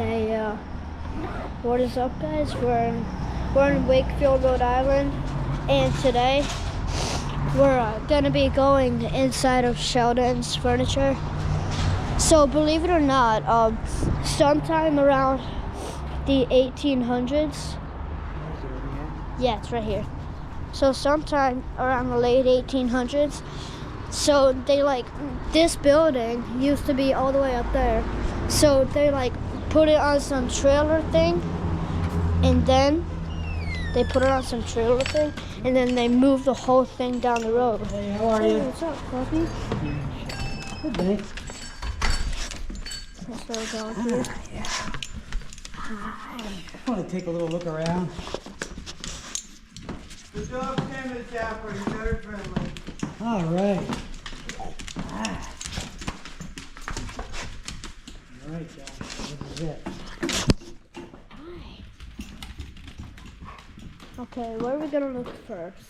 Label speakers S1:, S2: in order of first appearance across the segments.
S1: Hey, what is up, guys? We're in Wakefield, Rhode Island, and today we're gonna be going inside of Sheldons furniture. So, believe it or not, sometime around the 1800s. Yeah, it's right here. So, sometime around the late 1800s. So this building used to be all the way up there. So they put it on some trailer thing, and then they put it on some trailer thing, and then they moved the whole thing down the road.
S2: Hey, how are you?
S1: Hey, what's up, puppy?
S2: Good, thanks.
S1: That's what we're going here.
S2: Yeah. I want to take a little look around.
S3: The dog's name is Dapper. He's very friendly.
S2: All right. All right, John. This is it.
S1: Okay, where are we gonna look first?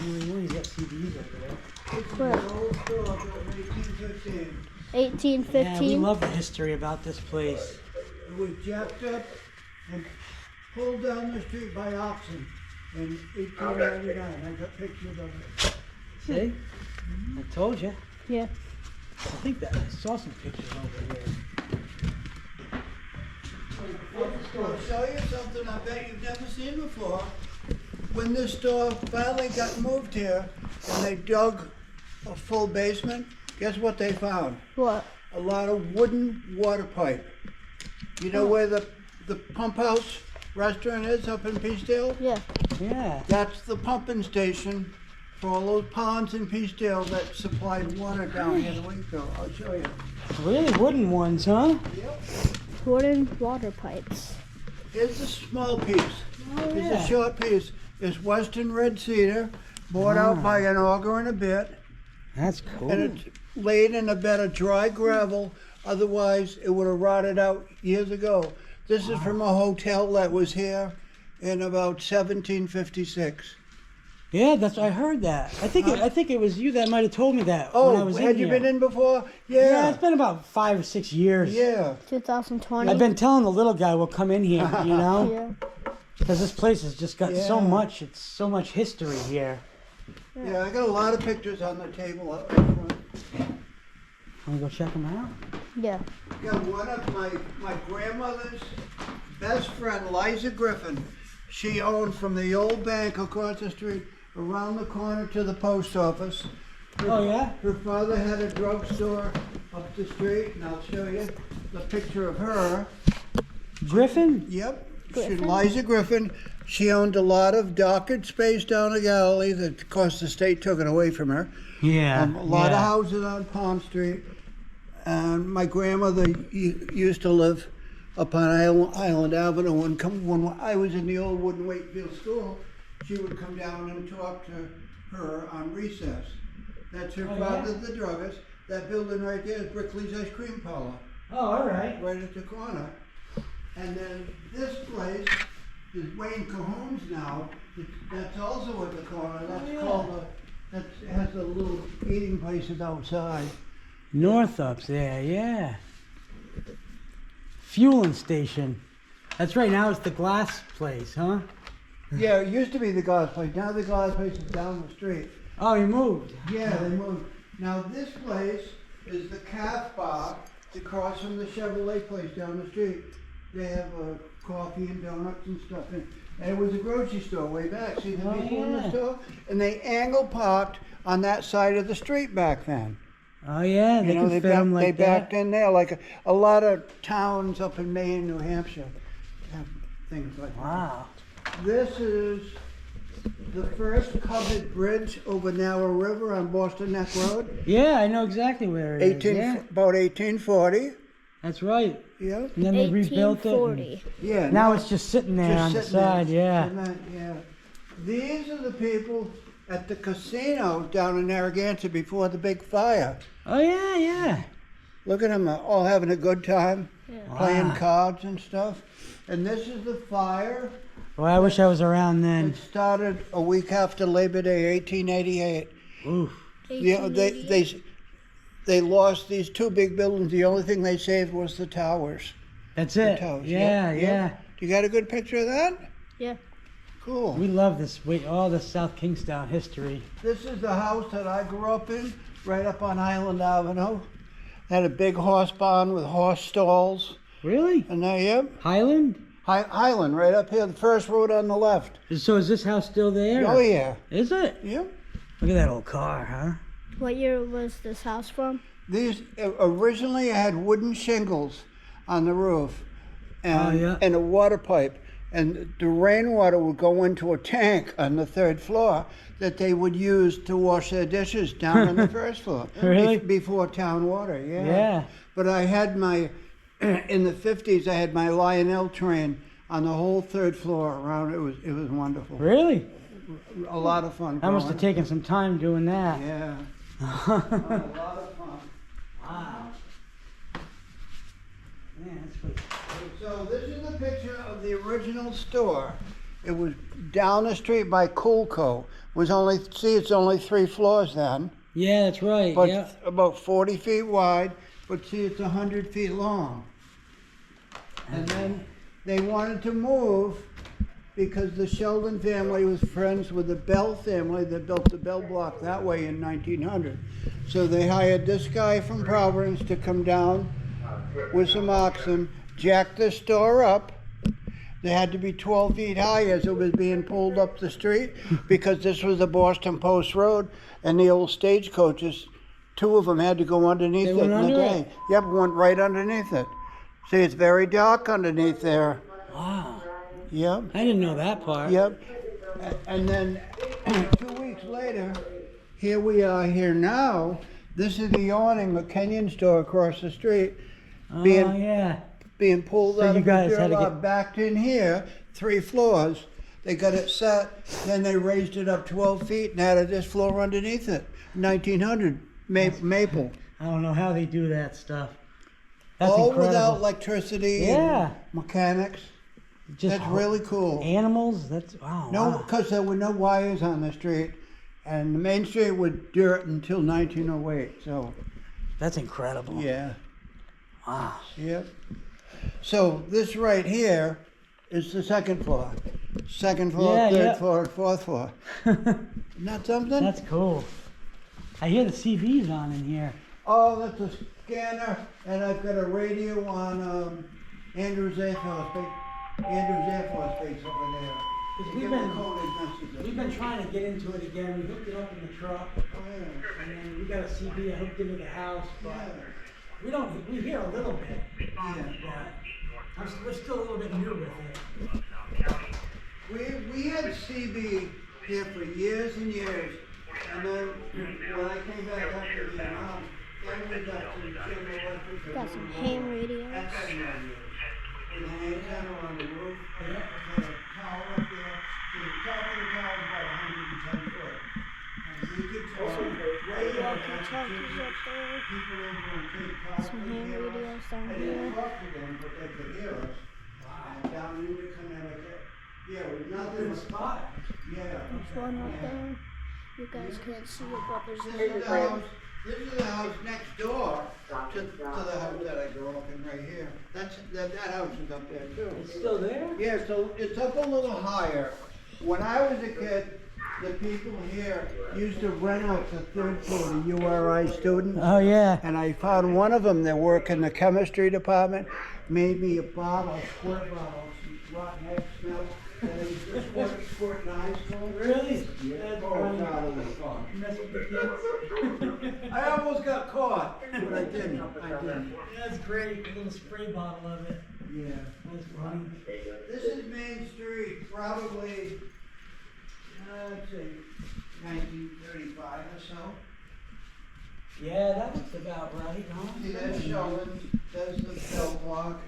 S2: He's got CDs over there.
S3: It's an old store built in 1815.
S1: 1815?
S2: Yeah, we love the history about this place.
S3: It was jacked up and pulled down the street by oxen in 1899. I got pictures of it.
S2: See? I told you.
S1: Yeah.
S2: I think that I saw some pictures over here.
S3: I'll show you something I bet you've never seen before. When this store finally got moved here and they dug a full basement, guess what they found?
S1: What?
S3: A lot of wooden water pipe. You know where the pump house restaurant is up in Peacedale?
S1: Yeah.
S2: Yeah.
S3: That's the pumping station for all those ponds in Peacedale that supplied water down here to Wakefield. I'll show you.
S2: Really wooden ones, huh?
S3: Yep.
S1: Wooden water pipes.
S3: Here's a small piece.
S2: Oh,
S3: Here's
S2: yeah.
S3: a short piece. It's Western red cedar, bored out by an auger and a bit,
S2: That's cool.
S3: and it's laid in a bed of dry gravel. Otherwise, it would have rotted out years ago. This is from a hotel that was here in about 1756.
S2: Yeah, I heard that. I think it was you that might have told me that when I
S3: Oh,
S2: was in
S3: had you
S2: here.
S3: been in before?
S2: Yeah,
S3: Yeah.
S2: it's been about 5 or 6 years.
S3: Yeah.
S1: 2020?
S2: I've been telling the little guy we'll come in here, you know?
S1: Yeah.
S2: Because this place has just got so
S3: Yeah.
S2: much, it's so much history here.
S3: Yeah, I got a lot of pictures on the table up in front.
S2: Want to go check them out?
S1: Yeah.
S3: Got one of my grandmother's best friend, Liza Griffin. She owned from the old bank across the street, around the corner to the post office.
S2: Oh, yeah?
S3: Her father had a drugstore up the street, and I'll show you the picture of her.
S2: Griffin?
S3: Yep,
S1: Griffin?
S3: Liza Griffin. She owned a lot of dockered space down the Galilee that, of course, the state took it away from her.
S2: Yeah.
S3: A lot of houses on Palm Street. And my grandmother used to live up on Island Avenue. And when I was in the old Wooden Wakefield school, she would come down and talk to her on recess. That's her father, the druggist. That building right there is Brickley's Ice Cream Parlor,
S2: Oh, all right.
S3: right at the corner. And then this place is Wayne Cahoon's now. That's also at the corner. That's called that has the little eating places outside.
S2: North up there, yeah. Fueling station. That's right, now it's the glass place, huh?
S3: Yeah, it used to be the glass place. Now the glass place is down the street.
S2: Oh, you moved.
S3: Yeah, they moved. Now this place is the Calf Bar across from the Chevrolet place down the street. They have coffee and donuts and stuff. And it was a grocery store way back. See the people in the store? And they angle parked on that side of the street back then.
S2: Oh, yeah, they can fit them like
S3: they
S2: that.
S3: backed in there like a lot of towns up in Maine and New Hampshire have things like that.
S2: Wow.
S3: This is the first covered bridge over Narrow River on Boston Neck Road.
S2: Yeah, I know exactly where it is. Yeah.
S3: About 1840.
S2: That's right.
S3: Yeah.
S2: And then they rebuilt it.
S1: 1840.
S3: Yeah.
S2: Now it's just sitting there on the
S3: sitting there,
S2: side, yeah.
S3: sitting there, yeah. These are the people at the casino down in Narragansett before the big fire.
S2: Oh, yeah, yeah.
S3: Look at them all having a good time, playing
S2: Wow.
S3: cards and stuff. And this is the fire.
S2: Well, I wish I was around then.
S3: It started a week after Labor Day, 1888.
S2: Oof.
S3: You know, they lost these two big buildings. The only thing they saved was the towers.
S2: That's
S3: The
S2: it.
S3: towers.
S2: Yeah,
S3: Yep,
S2: yeah.
S3: yep. You got a good picture of that?
S1: Yeah.
S3: Cool.
S2: We love this. All the South Kingstown history.
S3: This is the house that I grew up in, right up on Island Avenue. Had a big horse barn with horse stalls.
S2: Really?
S3: And there, yep.
S2: Highland?
S3: Highland, right up here, the first road on the left.
S2: So is this house still there?
S3: Oh, yeah.
S2: Is it?
S3: Yep.
S2: Look at that old car, huh?
S1: What year was this house from?
S3: These, originally I had wooden shingles on the roof and,
S2: yeah.
S3: and a water pipe. And the rainwater would go into a tank on the third floor that they would use to wash their dishes down on the first floor.
S2: Really?
S3: Before town water, yeah.
S2: Yeah.
S3: But I had my, in the 50s, I had my Lionel train on the whole third floor around. It was wonderful.
S2: Really?
S3: A lot of fun.
S2: I must have
S3: growing
S2: taken some time doing that.
S3: up. Yeah. A lot of fun.
S2: Wow. Man, that's pretty.
S3: So this is a picture of the original store. It was down the street by Coolco. It's only 3 floors then,
S2: Yeah, that's right.
S3: but
S2: Yeah.
S3: about 40 feet wide. But see, it's 100 feet long. And then they wanted to move because the Sheldon family was friends with the Bell family that built the Bell block that way in 1900. So they hired this guy from Providence to come down with some oxen, jack the store up. They had to be 12 feet high as it was being pulled up the street because this was the Boston Post Road and the old stagecoaches, 2 of them had to go underneath
S2: They
S3: it
S2: went
S3: in the
S2: under
S3: day.
S2: it?
S3: Yep, went right underneath it. See, it's very dark underneath there.
S2: Wow.
S3: Yep,
S2: I didn't know that part.
S3: yep. And then 2 weeks later, here we are here now. This is the awning, the Kenyon store across the street,
S2: Oh,
S3: being
S2: yeah.
S3: being pulled
S2: So
S3: out
S2: you
S3: of the
S2: guys
S3: dirt
S2: had to
S3: lot,
S2: get-
S3: backed in here, 3 floors. They got it set, then they raised it up 12 feet and added this floor underneath it. 1900 maple.
S2: I don't know how they do that stuff. That's
S3: All
S2: incredible.
S3: without electricity
S2: Yeah.
S3: and mechanics.
S2: Just
S3: That's really cool.
S2: Animals? That's, wow.
S3: No,
S2: wow.
S3: because there were no wires on the street, and the main street was dirt until 1908. So,
S2: That's incredible.
S3: yeah,
S2: Wow.
S3: yep. So this right here is the second floor. Second floor,
S2: Yeah,
S3: third
S2: yeah.
S3: floor, and fourth floor. Isn't that something?
S2: That's cool. I hear the CV's on in here.
S3: Oh, that's a scanner, and I've got a radio on Andrews Air Force Base. Andrews Air Force Base over there.
S2: We've
S3: Give
S2: been-
S3: me coded messages.
S2: We've been trying to get into it again. We hooked it up in the truck,
S3: Oh, yeah.
S2: and then we got a CB hooked into the house, but we hear a little bit.
S3: Yeah.
S2: But we're still a little bit new with it.
S3: We had CB here for years and years, and then when I came back after Vietnam, then we got some General Electric.
S1: Got some ham radios.
S3: FM radios. With an antenna on the roof, and a tower up there. The top of the tower is about 110 foot. And we could tell way out
S1: Walkie-talkies up there.
S3: people over on Cape Cod
S1: Some
S3: could
S1: ham
S3: hear us.
S1: radios down
S3: I didn't
S1: here.
S3: talk to them, but they could hear us. Down into Connecticut. Yeah, with nothing.
S2: Good spot.
S3: Yeah.
S1: There's one up there. You guys can't see it, but there's
S3: This is
S1: another
S3: the
S1: one.
S3: house, this is the house next door to the house that I grew up in right here. That house is up there too.
S2: It's still there?
S3: Yeah, so it's up a little higher. When I was a kid, the people here used to rent out the third floor to URI students.
S2: Oh, yeah.
S3: And I found one of them that worked in the chemistry department, made me a bottle, squirt bottle, some rotten egg smell. And I used to squirt knives to them.
S2: Really?
S3: Yeah.
S2: That's
S3: Oh,
S2: funny.
S3: God, it was fun.
S2: You mess with the kids?
S3: I almost got caught, but I didn't. I didn't.
S2: That's great. A little spray bottle of it.
S3: Yeah.
S2: That's funny.
S3: This is Main Street, probably, let's see, 1935 or so.
S2: Yeah, that looks about right, huh?
S3: See, that's Sheldons, that's the Bell block.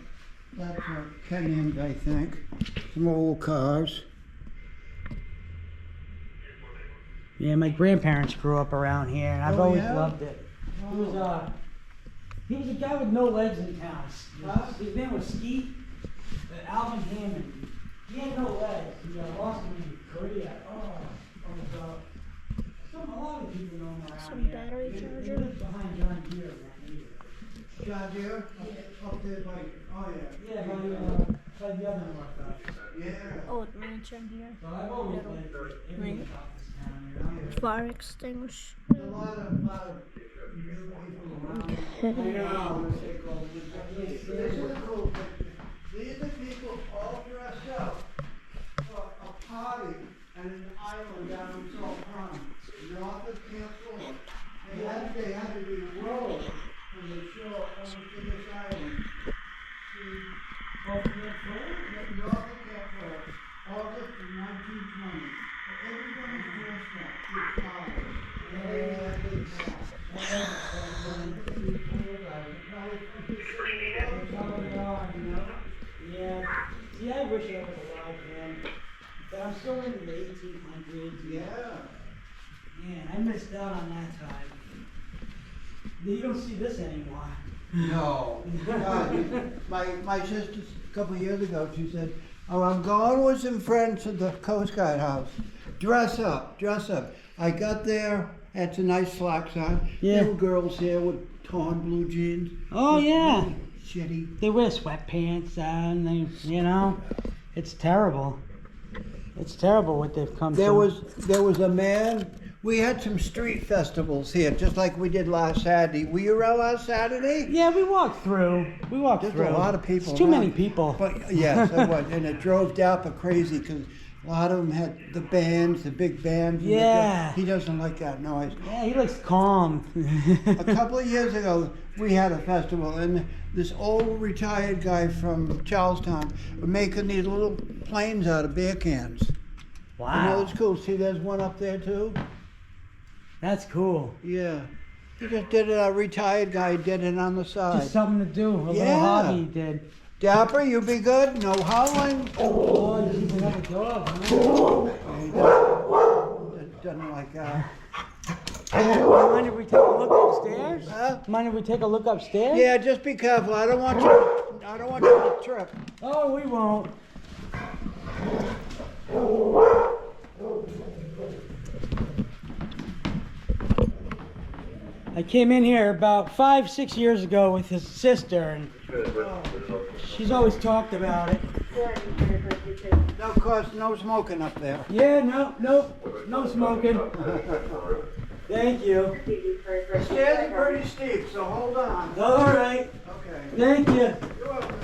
S3: That's Kenyon, I think. Some old cars.
S2: Yeah, my grandparents grew up around here, and I've
S3: Oh,
S2: always
S3: yeah?
S2: loved it. He was a guy with no legs in town.
S3: Huh?
S2: His name was Skeet, Alvin Hammond. He had no legs. He lost him in Korea. Oh, God. A lot lot of people know him around
S1: Some
S2: here.
S1: battery
S2: He
S1: charger.
S2: lives behind John Deere around here.
S3: John Deere? Up there by, oh
S2: Yeah, by the other north.
S3: yeah. Yeah.
S1: Old mansion here.
S2: So I've always been everything about this town, you know?
S1: Fire extinguisher.
S3: A lot of new people around.
S2: I know.
S3: These are the cool pictures. These are people all dressed up for a party at an island down in Salt Pond, north of Camp Fuller. They had to be rowed from the shore over to this island. See, north of Camp Fuller, August of 1920. Everybody's dressed up. It's party.
S2: Yeah. See, I wish I was alive then. But I'm still in the 1800s.
S3: Yeah.
S2: Man, I missed out on that time. You don't see this anymore.
S3: No. God, my sister, a couple of years ago, she said, "Oh, I'm going with some friends to the Coast Guard house. Dress up, dress up." I got there, had some nice slacks on.
S2: Yeah.
S3: There were girls there with torn blue jeans.
S2: Oh, yeah.
S3: Shitty.
S2: They wear sweatpants and they, you know, it's terrible. It's terrible what they've come
S3: There
S2: to.
S3: was a man. We had some street festivals here, just like we did last Saturday. Were you around last Saturday?
S2: Yeah, we walked through.
S3: Just
S2: through.
S3: a lot of people.
S2: It's too many
S3: around.
S2: people.
S3: But yes, it was, and it drove Dapper crazy because a lot of them had the bands, the big bands. and
S2: Yeah.
S3: he doesn't like that noise.
S2: Yeah, he looks calm.
S3: A couple of years ago, we had a festival, and this old retired guy from Charlestown was making these little planes out of beer cans. You know,
S2: Wow.
S3: it's cool. See, there's one up there too.
S2: That's cool.
S3: Yeah. He just did it. A retired guy did it on the side.
S2: Just something to do. A little
S3: Yeah.
S2: hobby he did.
S3: Dapper, you be good. No howling.
S2: Oh, he's another dog, huh?
S3: He doesn't like that.
S2: Mind if we take a look upstairs?
S3: Huh?
S2: Mind if we take a look upstairs?
S3: Yeah, just be careful. I don't want you to trip.
S2: Oh, we won't. I came in here about 5-6 years ago with his sister, and she's always talked about it.
S3: No, of course, no smoking up there.
S2: Yeah, no smoking. Thank you.
S3: The stairs are pretty steep, so hold on.
S2: All right.
S3: Okay.
S2: Thank you.
S3: You're welcome.